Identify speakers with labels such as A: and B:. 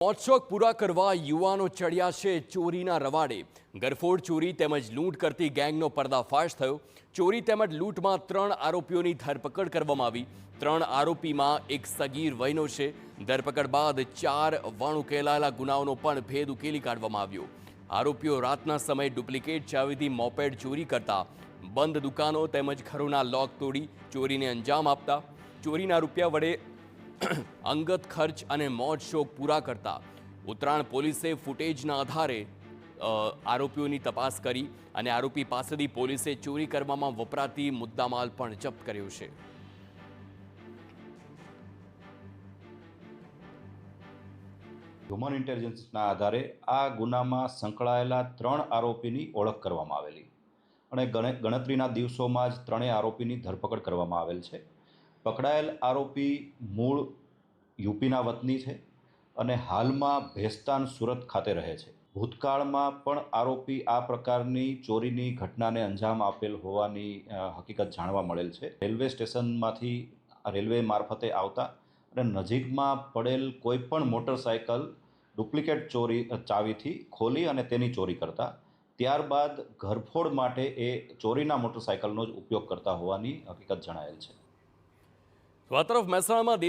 A: મોજશોખ પૂરા કરવા યુવાનો ચડ્યા છે ચોરીના રવાડે। ગરફોડ ચોરી તેમજ લૂંટ કરતી ગેંગનો પર્દાફાશ થયો। ચોરી તેમજ લૂંટમાં 3 આરોપીઓની ધરપકડ કરવામાં આવી। 3 આરોપીમાં એક સગીર વયનો છે। ધરપકડ બાદ 4 વણઉકેલાયેલા ગુનાઓનો પણ ભેદ ઉકેલી કાઢવામાં આવ્યો। આરોપીઓ રાતના સમયે ડુપ્લિકેટ ચાવીથી મોપેડ ચોરી કરતા, બંધ દુકાનો તેમજ ઘરોના લોક તોડી ચોરીને અંજામ આપતા। ચોરીના રૂપિયા વડે અંગત ખર્ચ અને મોજ શોખ પૂરા કરતા ઉત્તરાયણ પોલીસે ફૂટેજના આધારે આરોપીઓની તપાસ કરી અને આરોપી પાસેથી પોલીસે ચોરી કરવામાં વપરાતી મુદ્દામાલ પણ જપ્ત કર્યો છે।
B: હ્યુમન ઇન્ટેલિજન્સના આધારે આ ગુનામાં સંકળાયેલા 3 આરોપીની ઓળખ કરવામાં આવેલી અને ગણતરીના દિવસોમાં જ 3 આરોપીની ધરપકડ કરવામાં આવેલ છે। પકડાયેલ આરોપી મૂળ યુપીના વતની છે અને હાલમાં ભેસ્તાન સુરત ખાતે રહે છે। ભૂતકાળમાં પણ આરોપી આ પ્રકારની ચોરીની ઘટનાને અંજામ આપેલ હોવાની હકીકત જાણવા મળેલ છે। રેલવે સ્ટેશનમાંથી રેલવે મારફતે આવતા અને નજીકમાં પડેલ કોઈ પણ મોટરસાયકલ ડુપ્લિકેટ ચાવીથી ખોલી અને તેની ચોરી કરતા, ત્યારબાદ ઘરફોડ માટે એ ચોરીના મોટરસાયકલનો જ ઉપયોગ કરતા હોવાની હકીકત જણાયેલ છે।
A: તો આ તરફ મહેસાણામાં